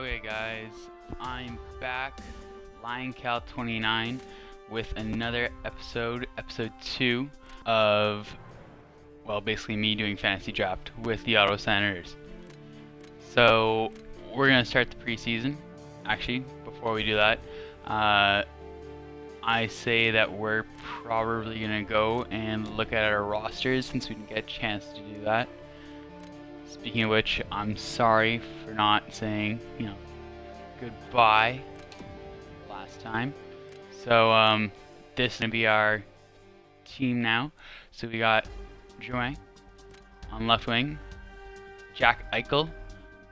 Okay guys, I'm back, lionqal11, with another episode 2 of, well, basically me doing fantasy draft with the Auto Senators. So, we're going to start the preseason. Actually, before we do that, I say that we're probably going to go and look at our rosters since we didn't get a chance to do that. Speaking of which, I'm sorry for not saying, goodbye last time. So, this is going to be our team now. So we got Drouin on left wing, Jack Eichel,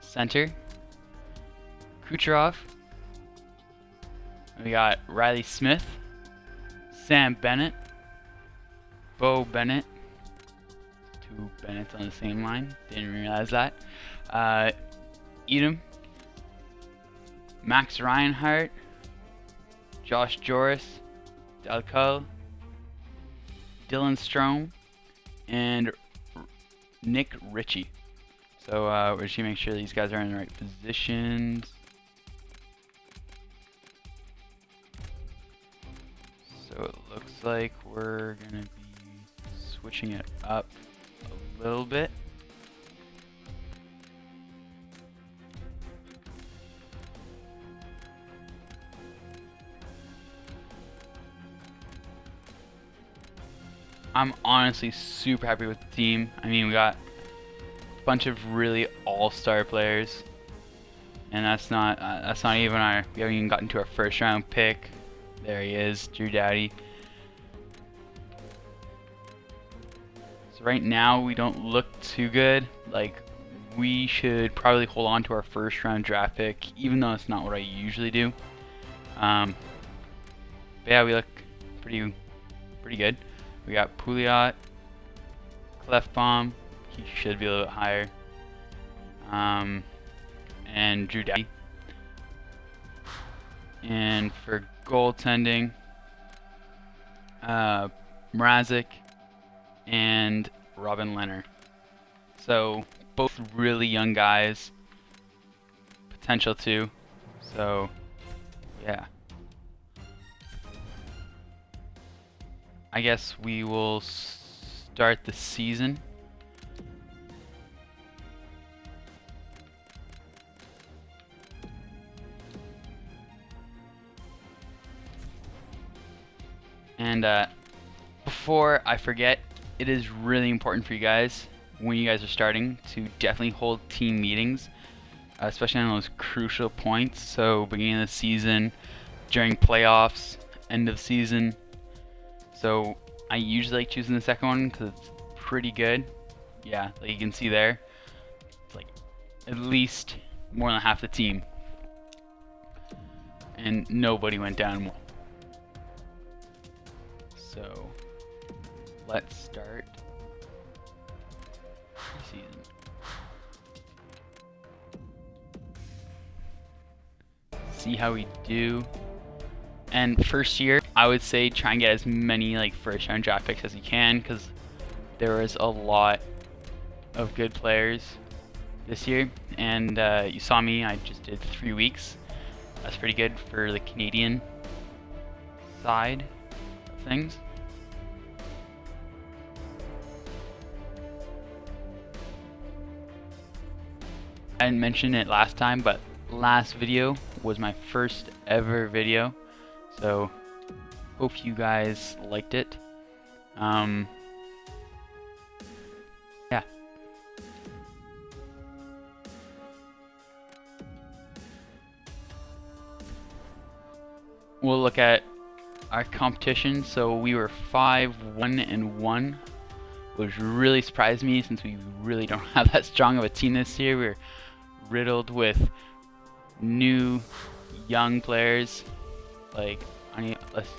center, Kucherov, we got Riley Smith, Sam Bennett, Bo Bennett, two Bennetts on the same line, didn't realize that, Edom, Max Reinhart, Josh Joris, Dalcol, Dylan Strome, and Nick Ritchie. So we're just gonna make sure these guys are in the right positions. So it looks like we're gonna be switching it up a little bit. I'm honestly super happy with the team. I mean, we got a bunch of really all-star players, and that's not even our. We haven't even gotten to our first-round pick. There he is, Drew Daddy. So right now we don't look too good. Like, we should probably hold on to our first-round draft pick, even though it's not what I usually do. But yeah, we look pretty good. We got Pouliot, Clefbaum, he should be a little bit higher, and Drew Daddy. And for goaltending, Mrazek and Robin Leonard. So both really young guys, potential too. So yeah. I guess we will start the season. And before I forget, it is really important for you guys, when you guys are starting, to definitely hold team meetings, especially on those crucial points. So beginning of the season, during playoffs, end of season. So I usually like choosing the second one because it's pretty good. Yeah, like you can see there, it's like at least more than half the team, and nobody went down. So let's start the season. See how we do. And first year, I would say try and get as many like first round draft picks as you can, because there was a lot of good players this year. And you saw me, I just did 3 weeks. That's pretty good for the Canadian side of things. I didn't mention it last time, but last video was my first ever video. So, hope you guys liked it. Yeah. We'll look at our competition. So we were 5-1-1, which really surprised me since we really don't have that strong of a team this year. We're riddled with new, young players. Like, let's.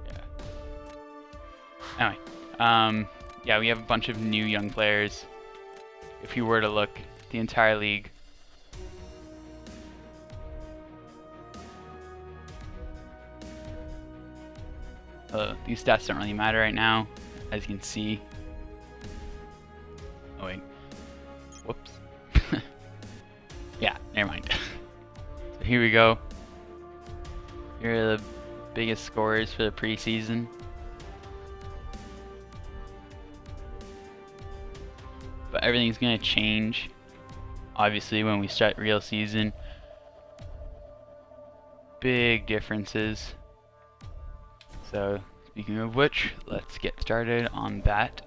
Yeah. Anyway, yeah, we have a bunch of new young players. If you were to look the entire league, these stats don't really matter right now, as you can see. Oh wait, Whoops. Yeah, never mind. So here we go. Here are the biggest scorers for the preseason. But everything's gonna change, obviously, when we start real season. Big differences. So, speaking of which, let's get started on that.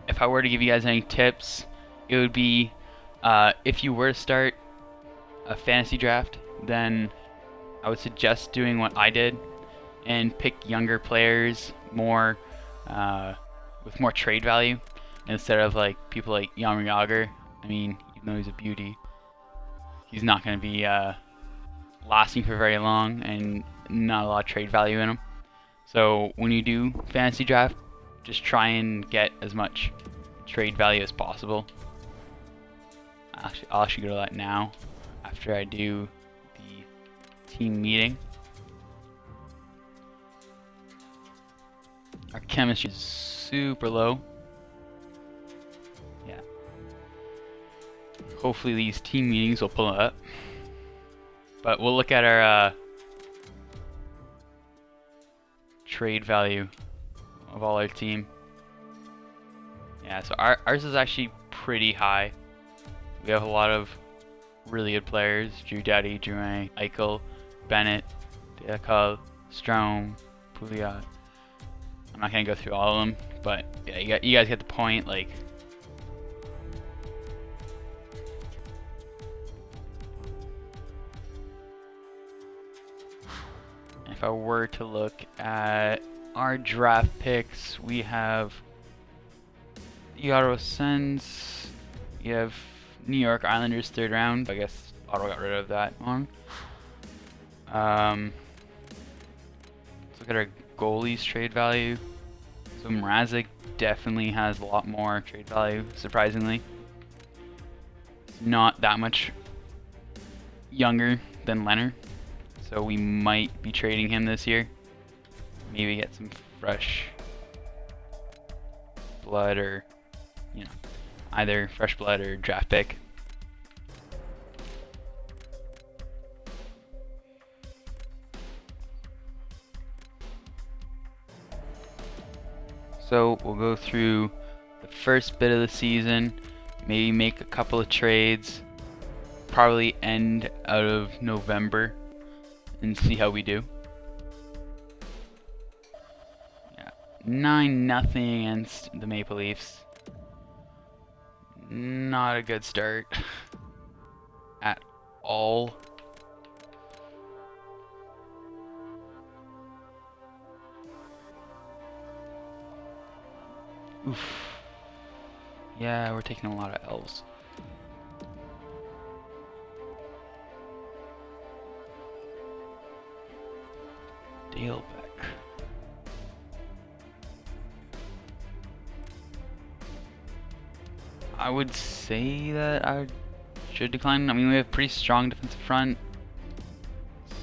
If I were to give you guys any tips, it would be if you were to start a fantasy draft, then I would suggest doing what I did and pick younger players more with more trade value instead of like people like Jaromir Jagr. I mean, even though he's a beauty, he's not going to be lasting for very long and not a lot of trade value in him. So when you do fantasy draft, just try and get as much trade value as possible. I'll actually go to that now after I do the team meeting. Our chemistry is super low. Yeah. Hopefully these team meetings will pull it up. But we'll look at our trade value of all our team. Yeah, so ours is actually pretty high. We have a lot of really good players: Drew Daddy, Drouin, Eichel, Bennett, lionqal, Strome, Pouliot. I'm not gonna go through all of them, but yeah, you guys get the point. Like, if I were to look at our draft picks, we have the Ottawa Sens, you have New York Islanders 3rd round. I guess Ottawa got rid of that one. Let's look at our goalies trade value. So Mrazek definitely has a lot more trade value, surprisingly. It's not that much younger than Leonard, so we might be trading him this year. Maybe get some fresh blood, or you know, either fresh blood or draft pick. So we'll go through the first bit of the season, maybe make a couple of trades, probably end out of November, and see how we do. Yeah, 9-0 against the Maple Leafs. Not a good start at all. Oof. Yeah, we're taking a lot of L's. Dale Beck. I would say that I should decline. I mean, we have pretty strong defensive front.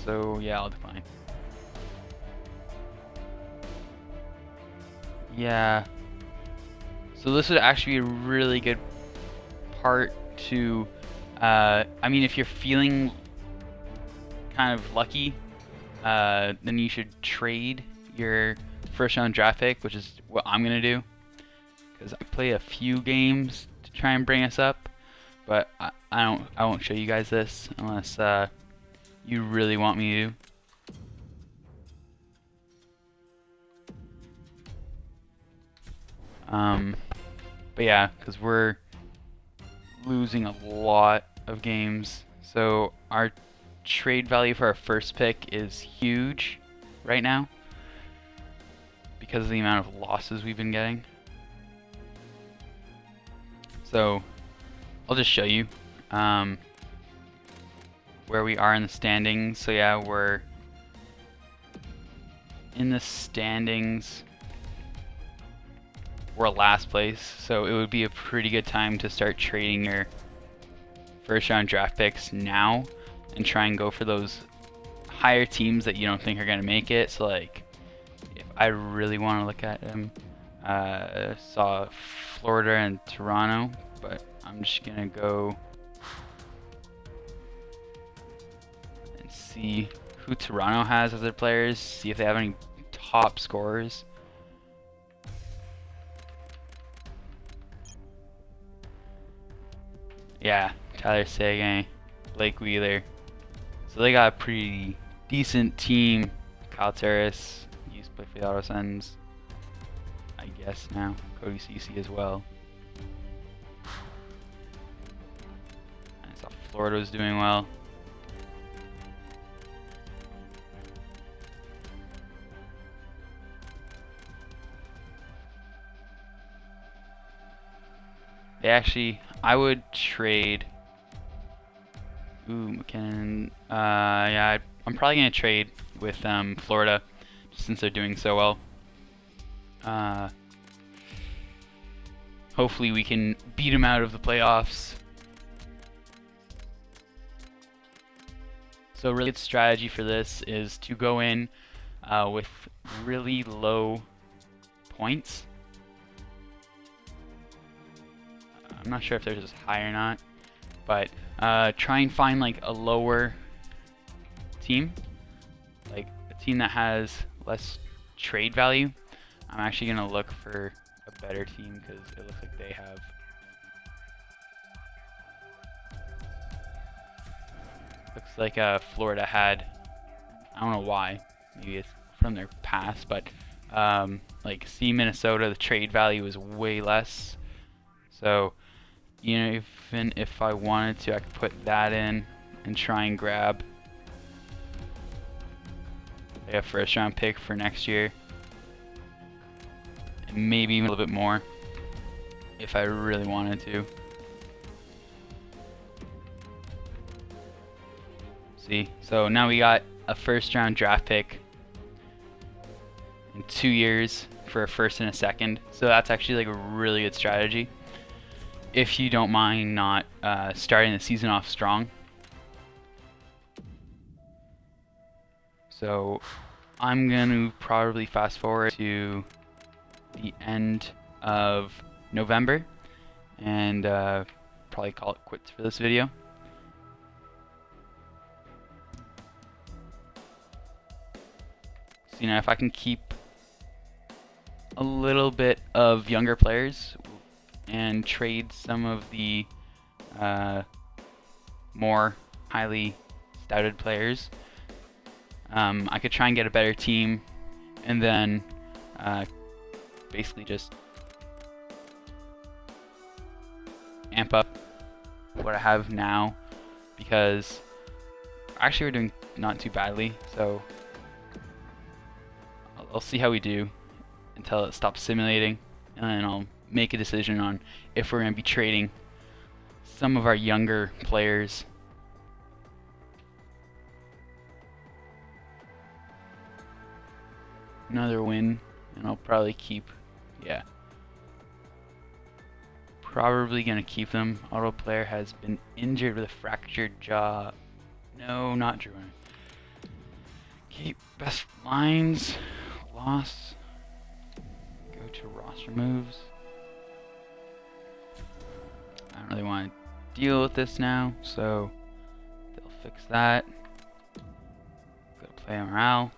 So yeah, I'll decline. Yeah. So this would actually be a really good part to, I mean, if you're feeling kind of lucky, then you should trade your first round draft pick, which is what I'm going to do. Because I play a few games to try and bring us up, but I won't show you guys this unless you really want me to. But yeah, because we're losing a lot of games, so our trade value for our first pick is huge right now because of the amount of losses we've been getting. So I'll just show you where we are in the standings. So yeah, we're in the standings. We're last place, so it would be a pretty good time to start trading your first round draft picks now and try and go for those higher teams that you don't think are going to make it. So like if I really want to look at him. Saw Florida and Toronto, but I'm just gonna go and see who Toronto has as their players, see if they have any top scorers. Yeah, Tyler Seguin, Blake Wheeler. So they got a pretty decent team. Kyle Terrace used to play for the Ottawa Sens, I guess now. Cody Ceci as well. I saw Florida was doing well. They actually, I would trade. Ooh, McKinnon. Yeah, I'm probably gonna trade with Florida, since they're doing so well. Hopefully we can beat them out of the playoffs. So a really good strategy for this is to go in with really low points. I'm not sure if they're just high or not, but try and find like a lower team, like a team that has less trade value. I'm actually gonna look for a better team because it looks like they have. Looks like Florida had. I don't know why. Maybe it's from their past, but like see Minnesota, the trade value is way less. So, you know, even if I wanted to, I could put that in and try and grab a first round pick for next year. And maybe even a little bit more if I really wanted to. See, so now we got a first round draft pick in 2 years for a first and a second. So that's actually like a really good strategy, if you don't mind not starting the season off strong. So I'm going to probably fast forward to the end of November and probably call it quits for this video. So, you know, if I can keep a little bit of younger players and trade some of the more highly stouted players, I could try and get a better team, and then basically just amp up what I have now, because actually we're doing not too badly, so I'll see how we do until it stops simulating, and then I'll make a decision on if we're going to be trading some of our younger players. Another win, and I'll probably keep, yeah, probably going to keep them. Auto player has been injured with a fractured jaw. No, not Drew. Keep best lines. Loss. Go to roster moves. I don't really want to deal with this now, so they'll fix that. Go to play morale.